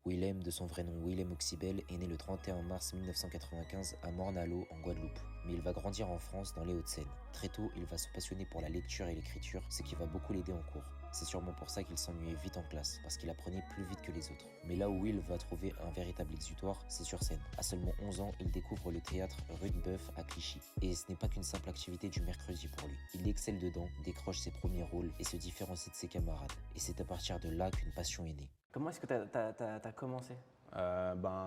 Willem, de son vrai nom Willem Oxybel, est né le 31 mars 1995 à Morne-à-l'Eau, en Guadeloupe. Mais il va grandir en France, dans les Hauts-de-Seine. Très tôt, il va se passionner pour la lecture et l'écriture, ce qui va beaucoup l'aider en cours. C'est sûrement pour ça qu'il s'ennuyait vite en classe, parce qu'il apprenait plus vite que les autres. Mais là où Will va trouver un véritable exutoire, c'est sur scène. À seulement 11 ans, il découvre le théâtre Rudebeuf à Clichy. Et ce n'est pas qu'une simple activité du mercredi pour lui. Il excelle dedans, décroche ses premiers rôles et se différencie de ses camarades. Et c'est à partir de là qu'une passion est née. Comment est-ce que t'as commencé?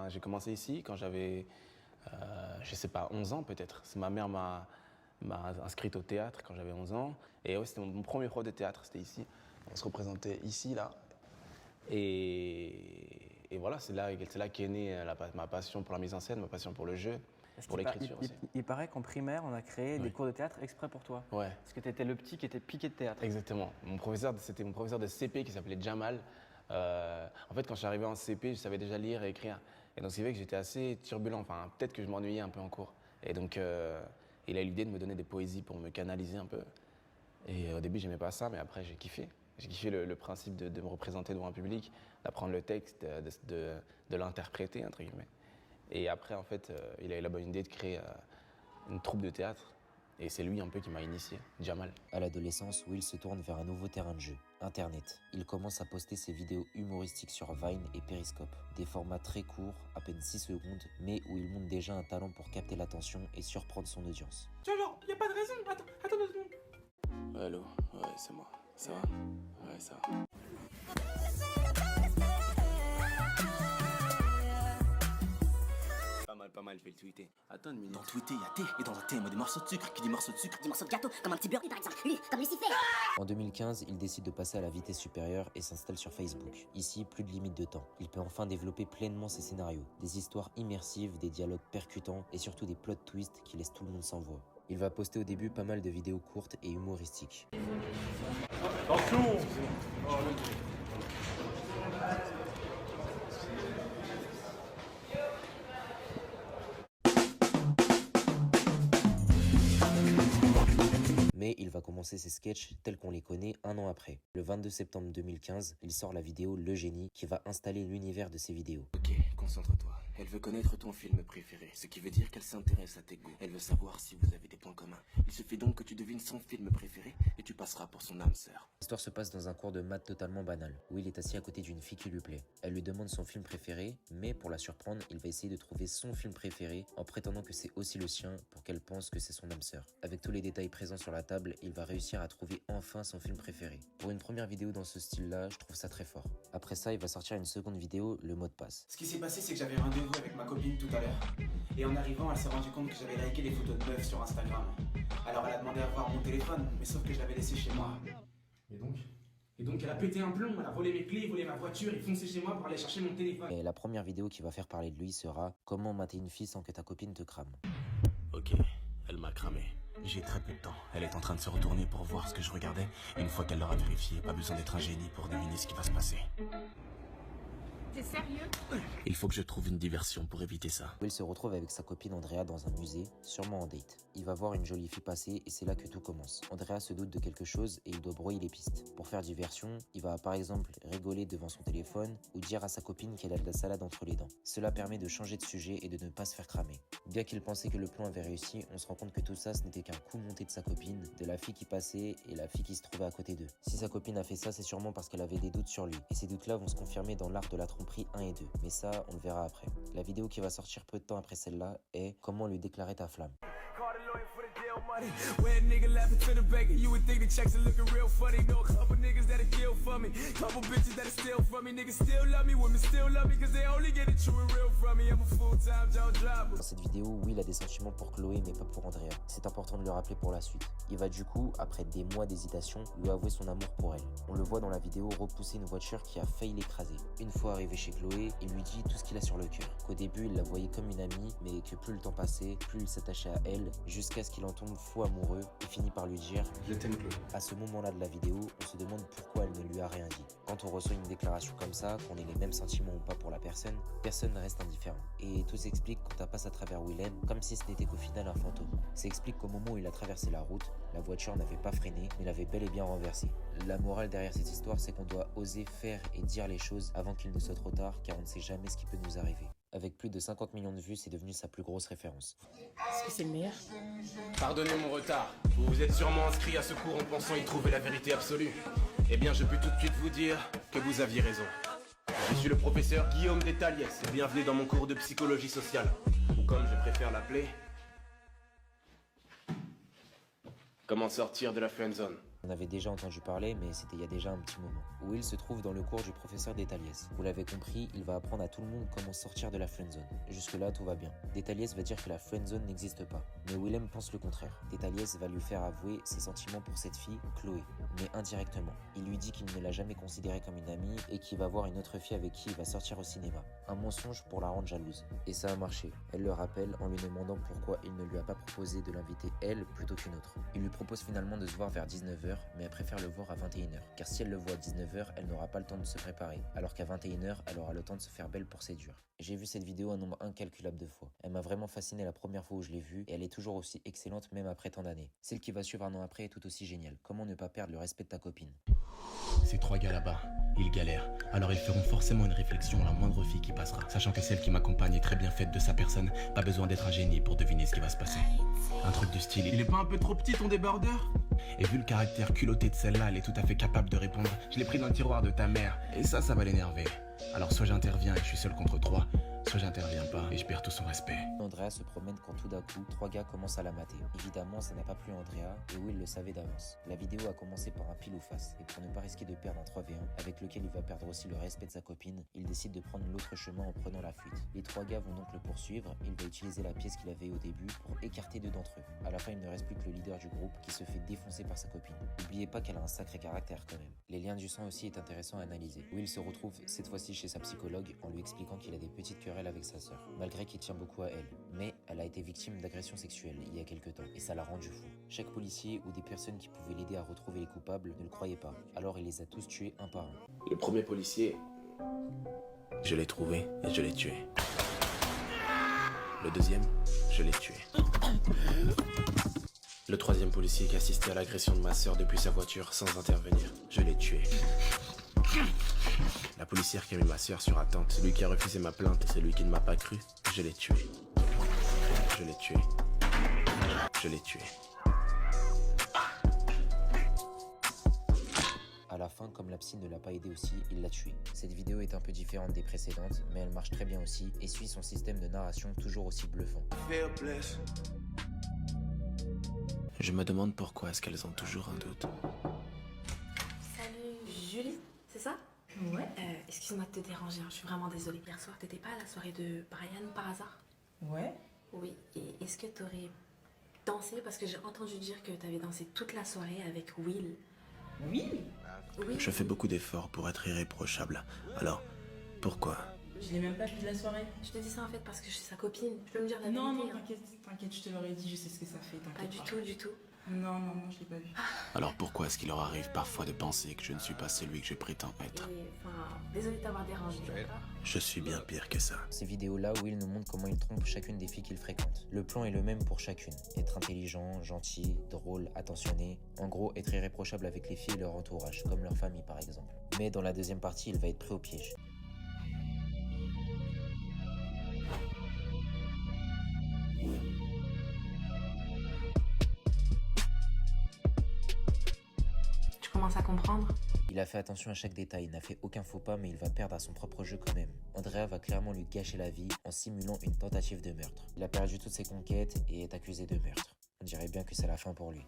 J'ai commencé ici quand j'avais, je sais pas, 11 ans peut-être. Ma mère m'a inscrite au théâtre quand j'avais 11 ans. Et ouais, c'était mon premier prof de théâtre, c'était ici. On se représentait ici, là. Et voilà, c'est là qu'est née ma passion pour la mise en scène, ma passion pour le jeu, pour l'écriture aussi. Il paraît qu'en primaire, on a créé des cours de théâtre exprès pour toi. Ouais. Parce que t'étais le petit qui était piqué de théâtre. Exactement. C'était mon professeur de CP qui s'appelait Jamal. En fait, quand je suis arrivé en CP, je savais déjà lire et écrire. Et donc, c'est vrai que j'étais assez turbulent. Enfin, peut-être que je m'ennuyais un peu en cours. Et donc, il a eu l'idée de me donner des poésies pour me canaliser un peu. Et au début, j'aimais pas ça, mais après, j'ai kiffé. J'ai kiffé le principe de me représenter devant un public, d'apprendre le texte, de l'interpréter, entre guillemets. Et après, en fait, il a eu la bonne idée de créer une troupe de théâtre. Et c'est lui un peu qui m'a initié, Jamal. À l'adolescence, Will se tourne vers un nouveau terrain de jeu, Internet. Il commence à poster ses vidéos humoristiques sur Vine et Periscope. Des formats très courts, à peine 6 secondes, mais où il montre déjà un talent pour capter l'attention et surprendre son audience. Tu vois, genre, y a pas de raison. Attends 2 secondes. Allô, ouais, c'est moi. Ça va? Ouais, ça va. Pas mal, je vais le tweeter. Attends une minute. Dans tweeter, il y a thé, et dans un thé, il y a des morceaux de sucre. Qui dit morceaux de sucre? Des morceaux de gâteau, comme un petit beurre, par exemple. Lui, comme Lucifer. En 2015, il décide de passer à la vitesse supérieure et s'installe sur Facebook. Ici, plus de limite de temps. Il peut enfin développer pleinement ses scénarios. Des histoires immersives, des dialogues percutants et surtout des plot twists qui laissent tout le monde sans voix. Il va poster au début pas mal de vidéos courtes et humoristiques. Attention. Mais il va commencer ses sketchs tels qu'on les connaît un an après. Le 22 septembre 2015, il sort la vidéo Le Génie qui va installer l'univers de ses vidéos. Ok, concentre-toi. Elle veut connaître ton film préféré, ce qui veut dire qu'elle s'intéresse à tes goûts. Elle veut savoir si vous avez des points communs. Il suffit donc que tu devines son film préféré et tu passeras pour son âme sœur. L'histoire se passe dans un cours de maths totalement banal, où il est assis à côté d'une fille qui lui plaît. Elle lui demande son film préféré, mais pour la surprendre, il va essayer de trouver son film préféré en prétendant que c'est aussi le sien pour qu'elle pense que c'est son âme sœur. Avec tous les détails présents sur la table, il va réussir à trouver enfin son film préféré. Pour une première vidéo dans ce style-là, je trouve ça très fort. Après ça, il va sortir une seconde vidéo, le mot de passe. Ce qui s'est passé, c'est que j'avais rendez-vous avec ma copine tout à l'heure. Et en arrivant, elle s'est rendue compte que j'avais liké les photos de meufs sur Instagram. Alors elle a demandé à voir mon téléphone, mais sauf que je l'avais laissé chez moi. Et donc elle a pété un plomb, elle a volé mes clés, volé ma voiture et foncé chez moi pour aller chercher mon téléphone. Et la première vidéo qui va faire parler de lui sera « Comment mater une fille sans que ta copine te crame ?» Ok, elle m'a cramé. J'ai très peu de temps. Elle est en train de se retourner pour voir ce que je regardais. Une fois qu'elle l'aura vérifié, pas besoin d'être un génie pour deviner ce qui va se passer. T'es sérieux? Il faut que je trouve une diversion pour éviter ça. Will se retrouve avec sa copine Andrea dans un musée, sûrement en date. Il va voir une jolie fille passer et c'est là que tout commence. Andrea se doute de quelque chose et il doit brouiller les pistes. Pour faire diversion, il va par exemple rigoler devant son téléphone ou dire à sa copine qu'elle a de la salade entre les dents. Cela permet de changer de sujet et de ne pas se faire cramer. Bien qu'il pensait que le plan avait réussi, on se rend compte que tout ça ce n'était qu'un coup monté de sa copine, de la fille qui passait et la fille qui se trouvait à côté d'eux. Si sa copine a fait ça, c'est sûrement parce qu'elle avait des doutes sur lui. Et ces doutes-là vont se confirmer dans l'art de la tromperie 1 et 2. Mais ça, on le verra après. La vidéo qui va sortir peu de temps après celle-là est « Comment lui déclarer ta flamme ». Dans cette vidéo, Will a des sentiments pour Chloé mais pas pour Andrea. C'est important de le rappeler pour la suite. Il va du coup, après des mois d'hésitation, lui avouer son amour pour elle. On le voit dans la vidéo repousser une voiture qui a failli l'écraser. Une fois arrivé chez Chloé, il lui dit tout ce qu'il a sur le cœur. Qu'au début, il la voyait comme une amie, mais que plus le temps passait, plus il s'attachait à elle, jusqu'à ce qu'il en tombe tombe fou amoureux et finit par lui dire Je t'aime, Chloé. À ce moment-là de la vidéo, on se demande pourquoi elle ne lui a rien dit. Quand on reçoit une déclaration comme ça, qu'on ait les mêmes sentiments ou pas pour la personne, personne ne reste indifférent. Et tout s'explique quand elle passe à travers Willem, comme si ce n'était qu'au final un fantôme. Ça explique qu'au moment où il a traversé la route, la voiture n'avait pas freiné, mais l'avait bel et bien renversé. La morale derrière cette histoire, c'est qu'on doit oser faire et dire les choses avant qu'il ne soit trop tard, car on ne sait jamais ce qui peut nous arriver. Avec plus de 50 millions de vues, c'est devenu sa plus grosse référence. Est-ce que c'est le meilleur? Pardonnez mon retard. Vous vous êtes sûrement inscrit à ce cours en pensant y trouver la vérité absolue. Eh bien, je peux tout de suite vous dire que vous aviez raison. Je suis le professeur Guillaume Détaliès et bienvenue dans mon cours de psychologie sociale. Ou comme je préfère l'appeler... Comment sortir de la friendzone. On avait déjà entendu parler, mais c'était il y a déjà un petit moment. Will se trouve dans le cours du professeur Détaliès. Vous l'avez compris, il va apprendre à tout le monde comment sortir de la friendzone. Jusque-là, tout va bien. Détaliès va dire que la friendzone n'existe pas. Mais Willem pense le contraire. Détaliès va lui faire avouer ses sentiments pour cette fille, Chloé, mais indirectement. Il lui dit qu'il ne l'a jamais considérée comme une amie et qu'il va voir une autre fille avec qui il va sortir au cinéma. Un mensonge pour la rendre jalouse. Et ça a marché. Elle le rappelle en lui demandant pourquoi il ne lui a pas proposé de l'inviter elle plutôt qu'une autre. Il lui propose finalement de se voir vers 19h, mais elle préfère le voir à 21h. Car si elle le voit à 19h, elle n'aura pas le temps de se préparer. Alors qu'à 21h, elle aura le temps de se faire belle pour séduire. J'ai vu cette vidéo un nombre incalculable de fois. Elle m'a vraiment fasciné la première fois où je l'ai vue et elle est toujours aussi excellente même après tant d'années. Celle qui va suivre un an après est tout aussi géniale. Comment ne pas perdre le respect de ta copine? Ces 3 gars là-bas, ils galèrent. Alors ils feront forcément une réflexion à la moindre fille qui passera. Sachant que celle qui m'accompagne est très bien faite de sa personne, pas besoin d'être un génie pour deviner ce qui va se passer. Un truc du style, il est pas un peu trop petit ton débardeur? Et vu le caractère culotté de celle-là, elle est tout à fait capable de répondre « Je l'ai pris dans le tiroir de ta mère ». Et ça va l'énerver. Alors soit j'interviens et je suis seul contre 3, soit j'interviens pas et je perds tout son respect. Andrea se promène quand tout d'un coup, 3 gars commencent à la mater. Évidemment, ça n'a pas plu à Andrea et Will le savait d'avance. La vidéo a commencé par un pile ou face et pour ne pas risquer de perdre un 3v1 avec lequel il va perdre aussi le respect de sa copine, il décide de prendre l'autre chemin en prenant la fuite. Les 3 gars vont donc le poursuivre et il va utiliser la pièce qu'il avait au début pour écarter 2 d'entre eux. À la fin, il ne reste plus que le leader du groupe qui se fait défoncer par sa copine. N'oubliez pas qu'elle a un sacré caractère quand même. Les liens du sang aussi est intéressant à analyser. Will se retrouve cette fois-ci chez sa psychologue en lui expliquant qu'il a des petites querelles avec sa sœur, malgré qu'il tient beaucoup à elle. Mais elle a été victime d'agressions sexuelles il y a quelques temps et ça l'a rendu fou. Chaque policier ou des personnes qui pouvaient l'aider à retrouver les coupables ne le croyaient pas. Alors il les a tous tués un par un. Le premier policier, je l'ai trouvé et je l'ai tué. Le deuxième, je l'ai tué. Le troisième policier qui assistait à l'agression de ma sœur depuis sa voiture sans intervenir, je l'ai tué. La policière qui a mis ma sœur sur attente, celui qui a refusé ma plainte et celui qui ne m'a pas cru, je l'ai tué. Je l'ai tué. Je l'ai tué. À la fin, comme la psy ne l'a pas aidé aussi, il l'a tué. Cette vidéo est un peu différente des précédentes, mais elle marche très bien aussi et suit son système de narration toujours aussi bluffant. Je me demande pourquoi est-ce qu'elles ont toujours un doute. Salut Julie, c'est ça? Ouais. Excuse-moi de te déranger, hein, je suis vraiment désolée. Hier soir, t'étais pas à la soirée de Brian par hasard? Ouais. Oui, et est-ce que t'aurais dansé? Parce que j'ai entendu dire que t'avais dansé toute la soirée avec Will. Will? Oui. Je fais beaucoup d'efforts pour être irréprochable. Alors, pourquoi? Je l'ai même pas vu de la soirée. Je te dis ça en fait parce que je suis sa copine. Je peux me dire la Non, non, vérité. t'inquiète, je te l'aurais dit, je sais ce que ça fait, Pas t'inquiète du pas. tout, du tout. Non, je l'ai pas vu. Alors pourquoi est-ce qu'il leur arrive parfois de penser que je ne suis pas celui que je prétends être? Et enfin, désolée de t'avoir dérangé, d'accord? Je suis bien pire que ça. Ces vidéos-là, Will nous montre comment il trompe chacune des filles qu'il fréquente. Le plan est le même pour chacune. Être intelligent, gentil, drôle, attentionné. En gros, être irréprochable avec les filles et leur entourage, comme leur famille par exemple. Mais dans la deuxième partie, il va être pris au piège. Tu commences à comprendre? Il a fait attention à chaque détail, n'a fait aucun faux pas, mais il va perdre à son propre jeu quand même. Andrea va clairement lui gâcher la vie en simulant une tentative de meurtre. Il a perdu toutes ses conquêtes et est accusé de meurtre. On dirait bien que c'est la fin pour lui.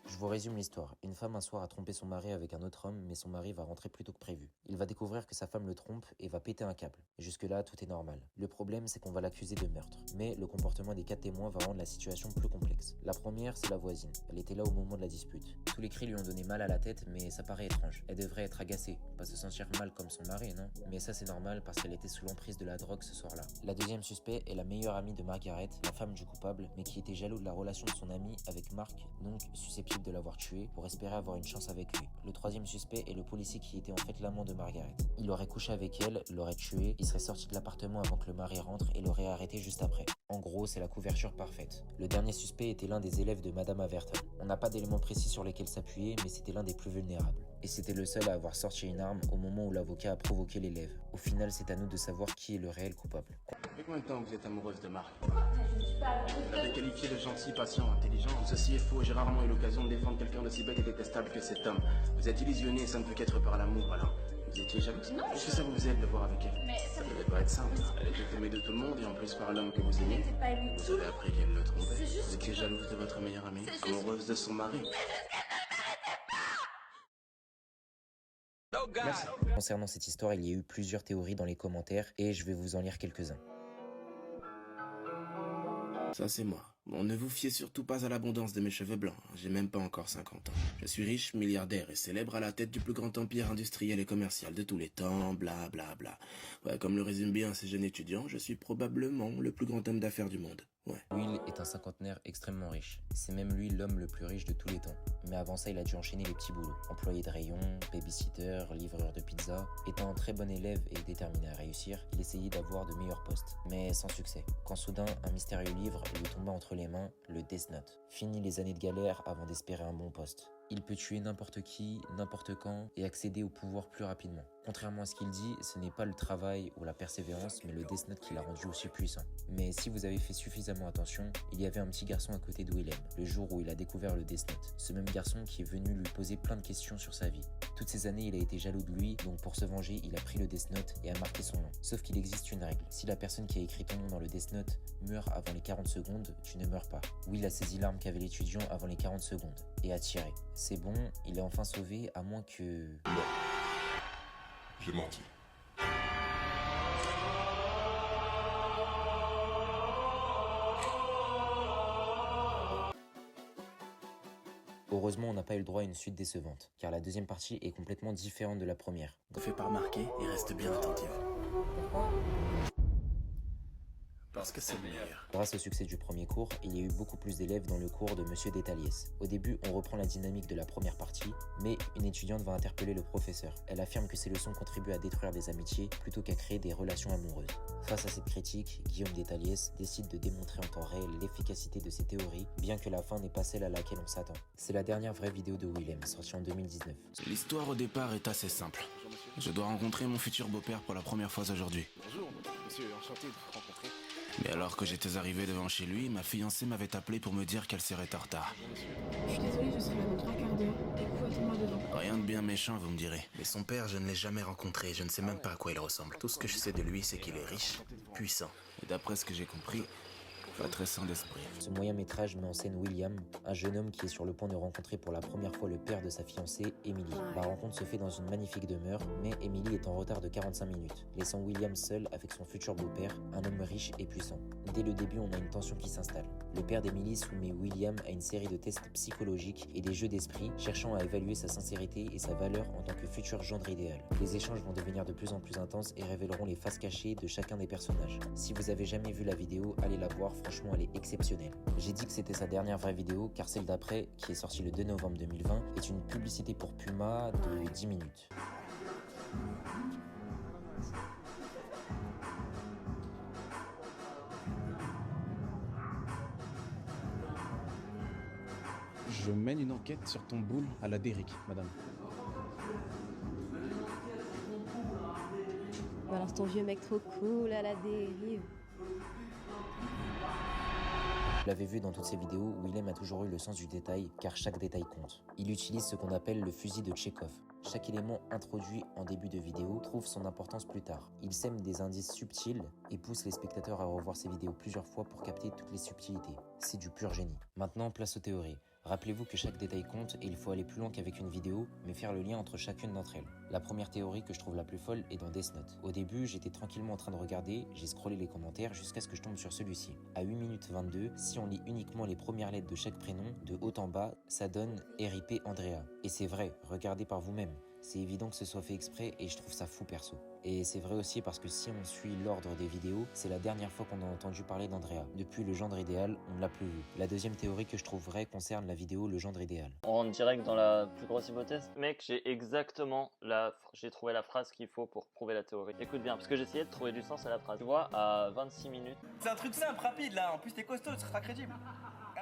Je Je vous résume l'histoire. Une femme un soir a trompé son mari avec un autre homme, mais son mari va rentrer plus tôt que prévu. Il va découvrir que sa femme le trompe et va péter un câble. Jusque-là, tout est normal. Le problème, c'est qu'on va l'accuser de meurtre. Mais le comportement des 4 témoins va rendre la situation plus complexe. La première, c'est la voisine. Elle était là au moment de la dispute. Tous les cris lui ont donné mal à la tête, mais ça paraît étrange. Elle devrait être agacée, pas se sentir mal comme son mari, non? Mais ça, c'est normal parce qu'elle était sous l'emprise de la drogue ce soir-là. La deuxième suspect est la meilleure amie de Margaret, la femme du coupable, mais qui était jaloux de la relation de son ami avec Mark, donc susceptible de l'avoir tué, pour espérer avoir une chance avec lui. Le troisième suspect est le policier qui était en fait l'amant de Margaret. Il aurait couché avec elle, l'aurait tué, il serait sorti de l'appartement avant que le mari rentre et l'aurait arrêté juste après. En gros, c'est la couverture parfaite. Le dernier suspect était l'un des élèves de Madame Averton. On n'a pas d'éléments précis sur lesquels s'appuyer, mais c'était l'un des plus vulnérables. Et c'était le seul à avoir sorti une arme au moment où l'avocat a provoqué l'élève. Au final, c'est à nous de savoir qui est le réel coupable. Depuis combien de temps vous êtes amoureuse de Marc? Vous l'avez qualifié de gentil, patient, intelligent. Ceci est faux, j'ai rarement eu l'occasion de défendre quelqu'un d'aussi bête et détestable que cet homme. Vous êtes illusionné et ça ne peut qu'être par l'amour, alors. Vous étiez jalouse? Non. Est-ce que ça vous aide de voir avec elle? Mais Ça devait pas être simple. Elle était aimée de tout le monde et en plus par l'homme que vous aimez. c'est pas lui. Vous avez appris qu'elle le trompait. C'est juste Vous étiez que- jalouse de votre meilleure amie, C'est juste- amoureuse de son mari. Concernant cette histoire, il y a eu plusieurs théories dans les commentaires et je vais vous en lire quelques-uns. Ça c'est moi. Bon, ne vous fiez surtout pas à l'abondance de mes cheveux blancs. J'ai même pas encore 50 ans. Je suis riche, milliardaire et célèbre à la tête du plus grand empire industriel et commercial de tous les temps, bla bla bla. Ouais, comme le résume bien ces jeunes étudiants, je suis probablement le plus grand homme d'affaires du monde. Ouais. Will est un cinquantenaire extrêmement riche. C'est même lui l'homme le plus riche de tous les temps. Mais avant ça, il a dû enchaîner les petits boulots. Employé de rayon, babysitter, livreur de pizza. Étant un très bon élève et déterminé à réussir, il essayait d'avoir de meilleurs postes. Mais sans succès. Quand soudain, un mystérieux livre lui tomba entre les mains, le Death Note. Fini les années de galère avant d'espérer un bon poste. Il peut tuer n'importe qui, n'importe quand et accéder au pouvoir plus rapidement. Contrairement à ce qu'il dit, ce n'est pas le travail ou la persévérance, mais le Death Note qui l'a rendu aussi puissant. Mais si vous avez fait suffisamment attention, il y avait un petit garçon à côté de Willem, le jour où il a découvert le Death Note. Ce même garçon qui est venu lui poser plein de questions sur sa vie. Toutes ces années, il a été jaloux de lui, donc pour se venger, il a pris le Death Note et a marqué son nom. Sauf qu'il existe une règle. Si la personne qui a écrit ton nom dans le Death Note meurt avant les 40 secondes, tu ne meurs pas. Will a saisi l'arme qu'avait l'étudiant avant les 40 secondes et a tiré. C'est bon, il est enfin sauvé, à moins que... Non. J'ai menti. Heureusement, on n'a pas eu le droit à une suite décevante, car la deuxième partie est complètement différente de la première. Ne fais pas remarquer et reste bien attentive. Parce que c'est le meilleur. Grâce au succès du premier cours, il y a eu beaucoup plus d'élèves dans le cours de Monsieur Détaliès. Au début, on reprend la dynamique de la première partie, mais une étudiante va interpeller le professeur. Elle affirme que ces leçons contribuent à détruire des amitiés plutôt qu'à créer des relations amoureuses. Face à cette critique, Guillaume Détaliès décide de démontrer en temps réel l'efficacité de ses théories, bien que la fin n'est pas celle à laquelle on s'attend. C'est la dernière vraie vidéo de Willem, sortie en 2019. L'histoire au départ est assez simple. Je dois rencontrer mon futur beau-père pour la première fois aujourd'hui. Bonjour, monsieur, enchanté de vous rencontrer. Mais alors que j'étais arrivé devant chez lui, ma fiancée m'avait appelé pour me dire qu'elle serait en retard. Je suis désolée, je serai là dans 3/4 d'heure. Et vous, attends-moi devant. Rien de bien méchant, vous me direz. Mais son père, je ne l'ai jamais rencontré, je ne sais même pas à quoi il ressemble. Tout ce que je sais de lui, c'est qu'il est riche, puissant. Et d'après ce que j'ai compris, pas très sain d'esprit. Ce moyen métrage met en scène William, un jeune homme qui est sur le point de rencontrer pour la première fois le père de sa fiancée, Emily. La rencontre se fait dans une magnifique demeure, mais Emily est en retard de 45 minutes, laissant William seul avec son futur beau-père, un homme riche et puissant. Dès le début, on a une tension qui s'installe. Le père d'Emily soumet William à une série de tests psychologiques et des jeux d'esprit, cherchant à évaluer sa sincérité et sa valeur en tant que futur gendre idéal. Les échanges vont devenir de plus en plus intenses et révéleront les faces cachées de chacun des personnages. Si vous avez jamais vu la vidéo, allez la voir, franchement elle est exceptionnelle. J'ai dit que c'était sa dernière vraie vidéo, car celle d'après, qui est sortie le 2 novembre 2020, est une publicité pour Puma de 10 minutes. Je mène une enquête sur ton boule à la Derrick, madame. Balance ton vieux mec trop cool à la dérive. Vous l'avez vu dans toutes ces vidéos, Willem a toujours eu le sens du détail, car chaque détail compte. Il utilise ce qu'on appelle le fusil de Tchekhov. Chaque élément introduit en début de vidéo trouve son importance plus tard. Il sème des indices subtils et pousse les spectateurs à revoir ses vidéos plusieurs fois pour capter toutes les subtilités. C'est du pur génie. Maintenant, place aux théories. Rappelez-vous que chaque détail compte et il faut aller plus loin qu'avec une vidéo, mais faire le lien entre chacune d'entre elles. La première théorie que je trouve la plus folle est dans Death Note. Au début, j'étais tranquillement en train de regarder, j'ai scrollé les commentaires jusqu'à ce que je tombe sur celui-ci. À 8 minutes 22, si on lit uniquement les premières lettres de chaque prénom, de haut en bas, ça donne RIP Andrea. Et c'est vrai, regardez par vous-même. C'est évident que ce soit fait exprès et je trouve ça fou perso. Et c'est vrai aussi parce que si on suit l'ordre des vidéos, c'est la dernière fois qu'on a entendu parler d'Andrea. Depuis le gendre idéal, on ne l'a plus vu. La deuxième théorie que je trouve vraie concerne la vidéo Le gendre idéal. On rentre direct dans la plus grosse hypothèse. Mec, j'ai trouvé la phrase qu'il faut pour prouver la théorie. Écoute bien, parce que j'essayais de trouver du sens à la phrase. Tu vois, à 26 minutes. C'est un truc simple, rapide là, en plus t'es costaud, tu seras crédible.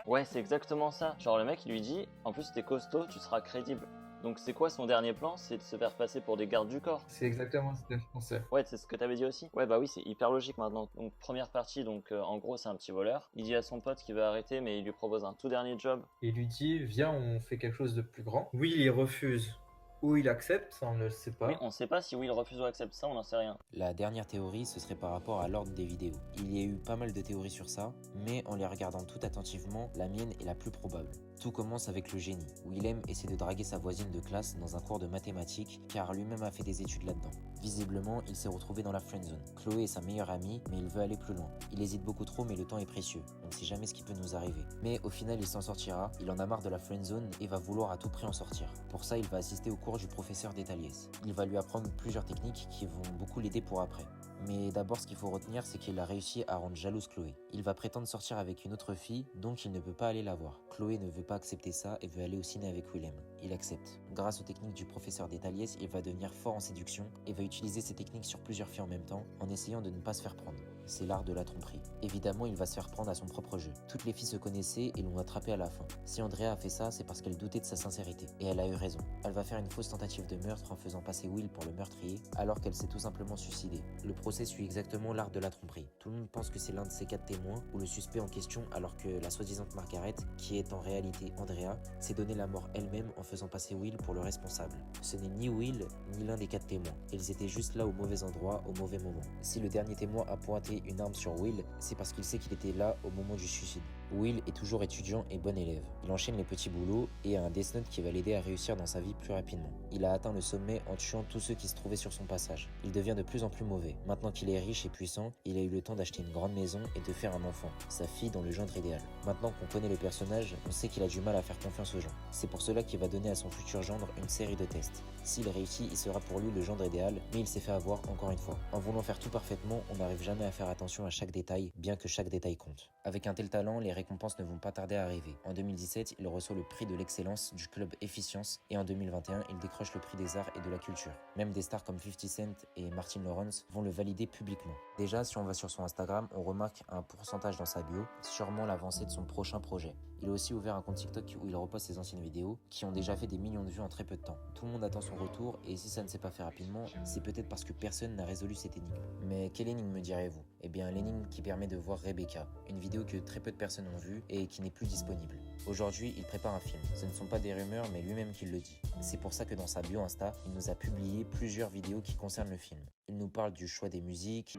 Ouais, c'est exactement ça. Genre le mec il lui dit, en plus t'es costaud, tu seras crédible. Donc c'est quoi son dernier plan? C'est de se faire passer pour des gardes du corps. C'est exactement ce que je pensais. Ouais, c'est ce que t'avais dit aussi. Ouais, bah oui, c'est hyper logique maintenant. Donc première partie, en gros c'est un petit voleur. Il dit à son pote qu'il veut arrêter, mais il lui propose un tout dernier job. Il lui dit, viens, on fait quelque chose de plus grand. Oui, il refuse. Ou il accepte, ça on ne le sait pas. Oui, on sait pas si Will refuse ou accepte ça, on n'en sait rien. La dernière théorie, ce serait par rapport à l'ordre des vidéos. Il y a eu pas mal de théories sur ça, mais en les regardant toutes attentivement, la mienne est la plus probable. Tout commence avec le génie. Willem essaie de draguer sa voisine de classe dans un cours de mathématiques, car lui-même a fait des études là-dedans. Visiblement, il s'est retrouvé dans la friendzone. Chloé est sa meilleure amie, mais il veut aller plus loin. Il hésite beaucoup trop, mais le temps est précieux. On ne sait jamais ce qui peut nous arriver. Mais au final, il s'en sortira, il en a marre de la friendzone et va vouloir à tout prix en sortir. Pour ça, il va assister au cours du professeur Détaliès. Il va lui apprendre plusieurs techniques qui vont beaucoup l'aider pour après. Mais d'abord, ce qu'il faut retenir, c'est qu'il a réussi à rendre jalouse Chloé. Il va prétendre sortir avec une autre fille, donc il ne peut pas aller la voir. Chloé ne veut pas accepter ça et veut aller au ciné avec Willem. Il accepte. Grâce aux techniques du professeur Détaliès, il va devenir fort en séduction et va utiliser ces techniques sur plusieurs filles en même temps, en essayant de ne pas se faire prendre. C'est l'art de la tromperie. Évidemment, il va se faire prendre à son propre jeu. Toutes les filles se connaissaient et l'ont attrapé à la fin. Si Andrea a fait ça, c'est parce qu'elle doutait de sa sincérité. Et elle a eu raison. Elle va faire une fausse tentative de meurtre en faisant passer Will pour le meurtrier, alors qu'elle s'est tout simplement suicidée. Le procès suit exactement l'art de la tromperie. Tout le monde pense que c'est l'un de ces 4 témoins ou le suspect en question, alors que la soi-disant Margaret, qui est en réalité Andrea, s'est donné la mort elle-même en faisant passer Will pour le responsable. Ce n'est ni Will, ni l'un des 4 témoins. Ils étaient juste là au mauvais endroit, au mauvais moment. Si le dernier témoin a pointé une arme sur Will, c'est parce qu'il sait qu'il était là au moment du suicide. Will est toujours étudiant et bon élève. Il enchaîne les petits boulots et a un Death Note qui va l'aider à réussir dans sa vie plus rapidement. Il a atteint le sommet en tuant tous ceux qui se trouvaient sur son passage. Il devient de plus en plus mauvais. Maintenant qu'il est riche et puissant, il a eu le temps d'acheter une grande maison et de faire un enfant, sa fille dans le gendre idéal. Maintenant qu'on connaît le personnage, on sait qu'il a du mal à faire confiance aux gens. C'est pour cela qu'il va donner à son futur gendre une série de tests. S'il réussit, il sera pour lui le gendre idéal, mais il s'est fait avoir encore une fois. En voulant faire tout parfaitement, on n'arrive jamais à faire attention à chaque détail, bien que chaque détail compte. Avec un tel talent, les récompenses ne vont pas tarder à arriver. En 2017, il reçoit le prix de l'excellence du club Efficience et en 2021, il décroche le prix des arts et de la culture. Même des stars comme 50 Cent et Martin Lawrence vont le valider publiquement. Déjà, si on va sur son Instagram, on remarque un pourcentage dans sa bio, sûrement l'avancée de son prochain projet. Il a aussi ouvert un compte TikTok où il reposte ses anciennes vidéos qui ont déjà fait des millions de vues en très peu de temps. Tout le monde attend son retour et si ça ne s'est pas fait rapidement, c'est peut-être parce que personne n'a résolu cette énigme. Mais quelle énigme me direz-vous? Eh bien l'énigme qui permet de voir Rebecca, une vidéo que très peu de personnes ont vue et qui n'est plus disponible. Aujourd'hui, il prépare un film. Ce ne sont pas des rumeurs mais lui-même qui le dit. C'est pour ça que dans sa bio Insta, il nous a publié plusieurs vidéos qui concernent le film. Il nous parle du choix des musiques,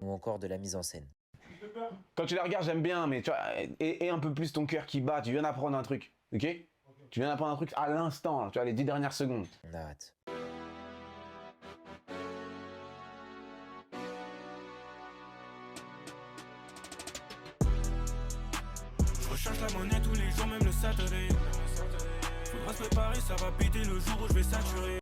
ou encore de la mise en scène. Quand tu la regardes, j'aime bien, mais tu vois, et un peu plus ton cœur qui bat, tu viens d'apprendre un truc, ok? Tu viens d'apprendre un truc à l'instant, tu vois, les 10 dernières secondes. On arrête. Je recherche la monnaie tous les jours, même le Saturday. Faudra se préparer, ça va péter le jour où je vais saturer.